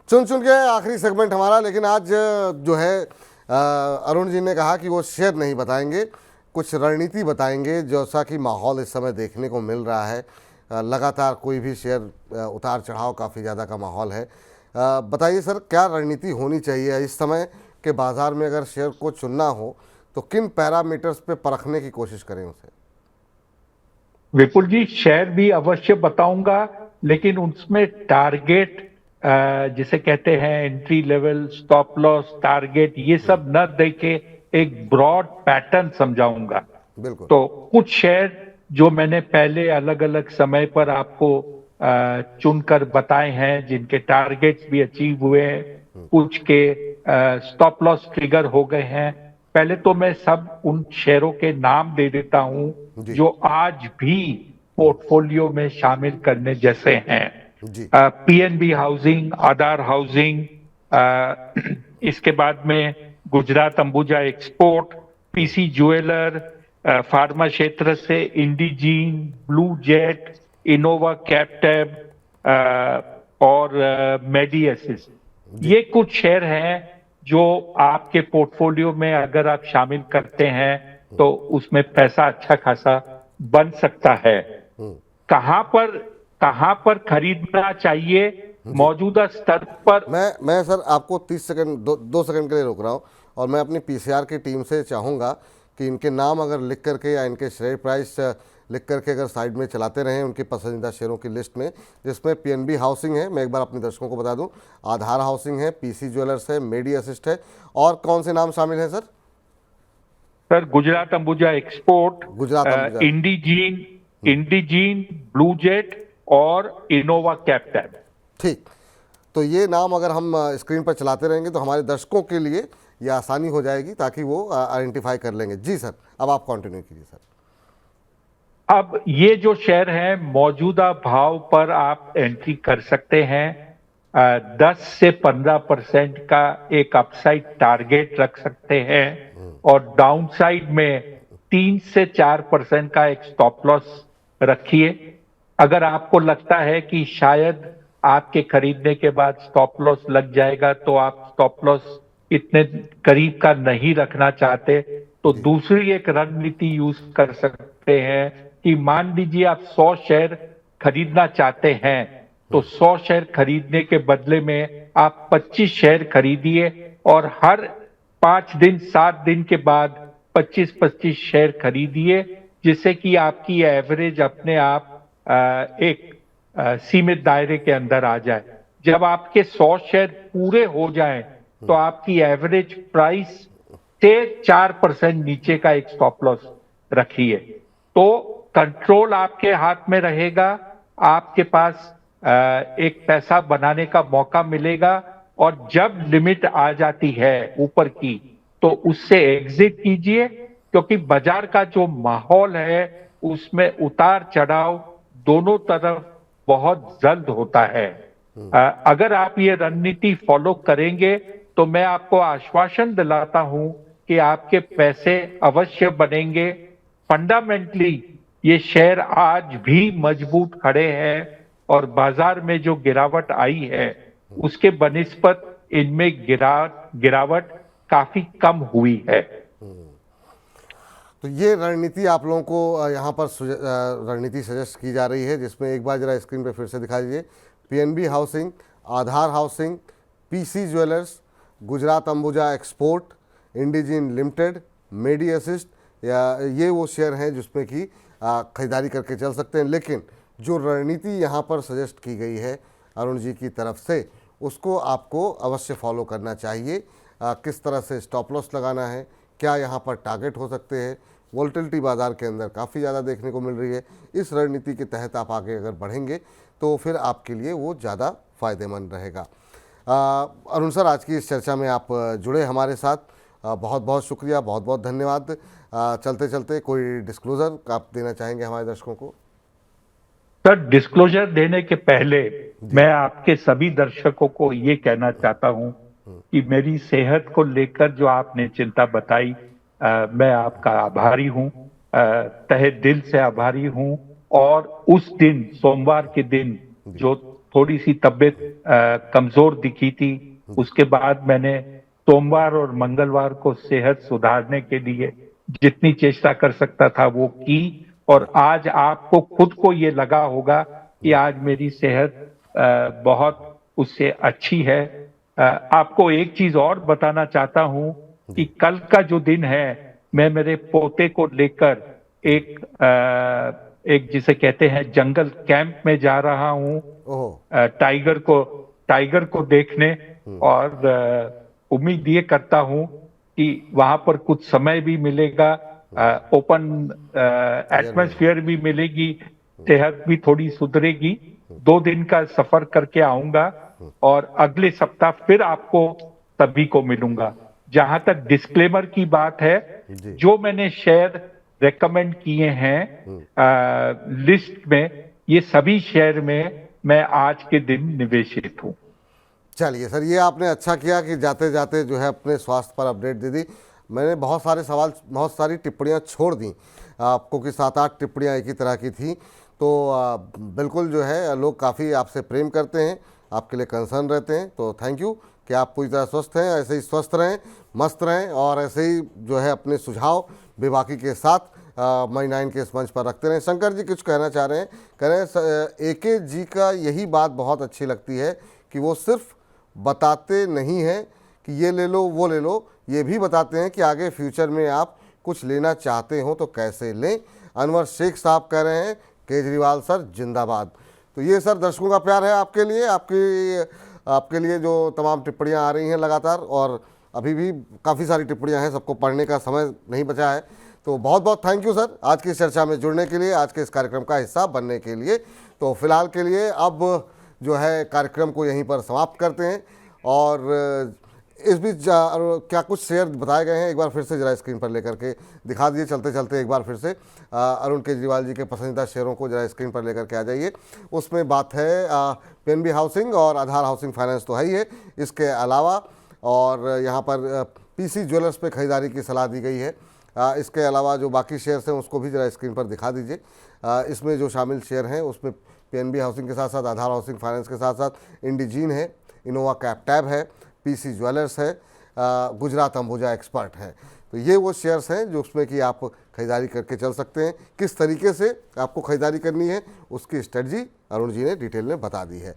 चुन चुन के आखिरी सेगमेंट हमारा, लेकिन आज जो है अरुण जी ने कहा कि वो शेयर नहीं बताएंगे, कुछ रणनीति बताएंगे। जैसा कि माहौल इस समय देखने को मिल रहा है, लगातार कोई भी शेयर उतार चढ़ाव काफ़ी ज़्यादा का माहौल है। बताइए सर, क्या रणनीति होनी चाहिए इस समय के बाज़ार में? अगर शेयर को चुनना हो तो किन पैरामीटर्स पे परखने की कोशिश करें उसे? विपुल जी, शेयर भी अवश्य बताऊंगा, लेकिन उसमें टारगेट जिसे कहते हैं entry level, stop loss, target, ये सब न देके एक ब्रॉड पैटर्न समझाऊंगा। बिल्कुल। तो कुछ शेयर जो मैंने पहले अलग अलग समय पर आपको चुनकर बताए हैं, जिनके टारगेट्स भी अचीव हुए हैं, कुछ के स्टॉप लॉस ट्रिगर हो गए हैं। पहले तो मैं सब उन शेयरों के नाम दे देता हूं जी जो आज भी पोर्टफोलियो में शामिल करने जैसे हैं। जी पीएनबी हाउसिंग, आधार हाउसिंग, इसके बाद में Gujarat Ambuja export, PC jeweller, pharma क्षेत्र से इंडिजीन, ब्लू जेट, इनोवा कैप्टेब और मेडी असिस्ट। जी ये कुछ शेयर हैं जो आपके पोर्टफोलियो में अगर आप शामिल करते हैं तो उसमें पैसा अच्छा खासा बन सकता है। कहां पर कहां पर खरीदना चाहिए? जी। मौजूदा स्तर पर। मैं सर आपको 30 सेकंड, 2 सेकंड के लिए रोक रहा हूँ, और मैं अपनी पीसीआर की टीम से चाहूँगा कि इनके नाम अगर लिख करके या इनके शेयर प्राइस लिख करके अगर साइड में चलाते रहें उनकी पसंदीदा शेयरों की लिस्ट में, जिसमें पीएनबी हाउसिंग है, मैं एक बार अपने दर्शकों को बता दूं, आधार हाउसिंग है, पीसी ज्वेलर्स है, मेडी असिस्ट है, और कौन से नाम शामिल हैं sir? Sir, Gujarat Ambuja export, Gujarat Ambuja. Indegene, Indegene, Blue Jet और इनोवा कैप्टेब। ठीक। तो ये नाम अगर हम स्क्रीन पर चलाते रहेंगे तो हमारे दर्शकों के लिए ये आसानी हो जाएगी, ताकि वो आइडेंटिफाई कर लेंगे। जी सर, अब आप कंटिन्यू कीजिए सर। अब ये जो शेयर है, मौजूदा भाव पर आप एंट्री कर सकते हैं। 10 से 15% का एक अपसाइड टारगेट रख सकते हैं, और डाउनसाइड में 3 से 4% का एक स्टॉप लॉस रखिए। अगर आपको लगता है कि शायद आपके खरीदने के बाद स्टॉप लॉस लग जाएगा, तो आप स्टॉप लॉस इतने करीब का नहीं रखना चाहते, तो जी दूसरी एक रणनीति यूज कर सकते हैं कि मान लीजिए आप 100 शेयर खरीदना चाहते हैं, तो 100 शेयर खरीदने के बदले में आप 25 शेयर खरीदिए, और हर 5 दिन 7 दिन के बाद 25-25 शेयर खरीदिए, जिससे कि आपकी एवरेज अपने आप एक सीमित दायरे के अंदर आ जाए। जब आपके 100 शेयर पूरे हो जाएं, तो आपकी एवरेज प्राइस से 4% नीचे का एक स्टॉप लॉस रखिए, तो कंट्रोल आपके हाथ में रहेगा। आपके पास एक पैसा बनाने का मौका मिलेगा, और जब लिमिट आ जाती है ऊपर की, तो उससे एग्जिट कीजिए, क्योंकि बाजार का जो माहौल है उसमें उतार चढ़ाव दोनों तरफ बहुत जल्द होता है। अगर आप ये रणनीति फॉलो करेंगे, तो मैं आपको आश्वासन दिलाता हूं कि आपके पैसे अवश्य बनेंगे। फंडामेंटली ये शेयर आज भी मजबूत खड़े हैं, और बाजार में जो गिरावट आई है उसके बनिस्बत इनमें गिरावट काफी कम हुई है। तो ये रणनीति आप लोगों को यहाँ पर रणनीति सजेस्ट की जा रही है, जिसमें एक बार जरा स्क्रीन पे फिर से दिखा दीजिए। PNB housing, Aadhaar housing, PC jewellers, Gujarat Ambuja export, Indegene limited, Medi Assist, या ये वो शेयर हैं जिसमें कि खरीदारी करके चल सकते हैं। लेकिन जो रणनीति यहाँ पर सजेस्ट की गई है अरुण जी की तरफ से, उसको आपको अवश्य फॉलो करना चाहिए। किस तरह से स्टॉप लॉस लगाना है, क्या यहाँ पर टारगेट हो सकते हैं। वोलेटिलिटी बाजार के अंदर काफ़ी ज़्यादा देखने को मिल रही है। इस रणनीति के तहत आप आगे अगर बढ़ेंगे तो फिर आपके लिए वो ज़्यादा फायदेमंद रहेगा। अरुण सर, आज की इस चर्चा में आप जुड़े हमारे साथ, बहुत बहुत शुक्रिया, बहुत बहुत धन्यवाद। चलते चलते कोई डिस्क्लोज़र आप देना चाहेंगे हमारे दर्शकों को? सर, डिस्क्लोजर देने के पहले मैं आपके सभी दर्शकों को ये कहना चाहता हूं कि मेरी सेहत को लेकर जो आपने चिंता बताई, मैं आपका आभारी हूं, तहे दिल से आभारी हूं। और उस दिन, सोमवार के दिन, जो थोड़ी सी तबीयत कमजोर दिखी थी। उसके बाद मैंने सोमवार और मंगलवार को सेहत सुधारने के लिए जितनी चेष्टा कर सकता था वो की, और आज आपको खुद को ये लगा होगा कि आज मेरी सेहत बहुत उससे अच्छी है। आपको एक चीज और बताना चाहता हूं कि कल का जो दिन है, मैं मेरे पोते को लेकर एक जिसे कहते हैं जंगल कैंप में जा रहा हूं, ओह, टाइगर को देखने। और उम्मीद ये करता हूं कि वहां पर कुछ समय भी मिलेगा, ओपन एटमॉस्फेयर भी मिलेगी, सेहत भी थोड़ी सुधरेगी। 2 दिन का सफर करके आऊंगा और अगले सप्ताह फिर आपको सभी को मिलूंगा। जहां तक डिस्क्लेमर की बात है, जी। जो मैंने शेयर रेकमेंड किए हैं लिस्ट में, ये सभी शेयर में मैं आज के दिन निवेशित हूं। चलिए सर, ये आपने अच्छा किया कि जाते जाते जो है अपने स्वास्थ्य पर अपडेट दे दी। मैंने बहुत सारे सवाल, बहुत सारी टिप्पणियां छोड़ दी आपको कि 7-8 टिप्पणियां एक ही तरह की थी। तो बिल्कुल जो है लोग काफ़ी आपसे प्रेम करते हैं, आपके लिए कंसर्न रहते हैं। तो थैंक यू कि आप पूरी तरह स्वस्थ हैं, ऐसे ही स्वस्थ रहें, मस्त रहें और ऐसे ही जो है अपने सुझाव बेबाकी के साथ मई 9 के इस मंच पर रखते रहें। शंकर जी कुछ कहना चाह रहे हैं, कह रहे हैं AK जी का यही बात बहुत अच्छी लगती है कि वो सिर्फ बताते नहीं हैं कि ये ले लो वो ले लो, ये भी बताते हैं कि आगे फ्यूचर में आप कुछ लेना चाहते हो तो कैसे लें। अनवर शेख साहब कह रहे हैं केजरीवाल सर जिंदाबाद। तो ये सर दर्शकों का प्यार है आपके लिए, आपके लिए जो तमाम टिप्पणियां आ रही हैं लगातार, और अभी भी काफ़ी सारी टिप्पणियां हैं, सबको पढ़ने का समय नहीं बचा है। तो बहुत बहुत थैंक यू सर आज की इस चर्चा में जुड़ने के लिए, आज के इस कार्यक्रम का हिस्सा बनने के लिए। तो फिलहाल के लिए अब जो है कार्यक्रम को यहीं पर समाप्त करते हैं। और इस बीच क्या कुछ शेयर बताए गए हैं एक बार फिर से जरा स्क्रीन पर लेकर के दिखा दीजिए। चलते चलते एक बार फिर से अरुण केजरीवाल जी के पसंदीदा शेयरों को जरा स्क्रीन पर लेकर के आ जाइए। उसमें बात है PNB हाउसिंग और आधार हाउसिंग फाइनेंस तो है ही है, इसके अलावा और यहाँ पर PC ज्वेलर्स पे खरीदारी की सलाह दी गई है। इसके अलावा जो बाकी शेयर्स हैं उसको भी जरा स्क्रीन पर दिखा दीजिए। इसमें जो शामिल शेयर हैं उसमें PNB हाउसिंग के साथ साथ आधार हाउसिंग फाइनेंस के साथ साथ इंडिजीन है, इनोवा कैपिटैब है, PC ज्वेलर्स है, गुजरात अंबुजा एक्सपर्ट है। तो ये वो शेयर्स हैं जो उसमें कि आप खरीदारी करके चल सकते हैं। किस तरीके से आपको खरीदारी करनी है उसकी स्ट्रेटजी अरुण जी ने डिटेल में बता दी है।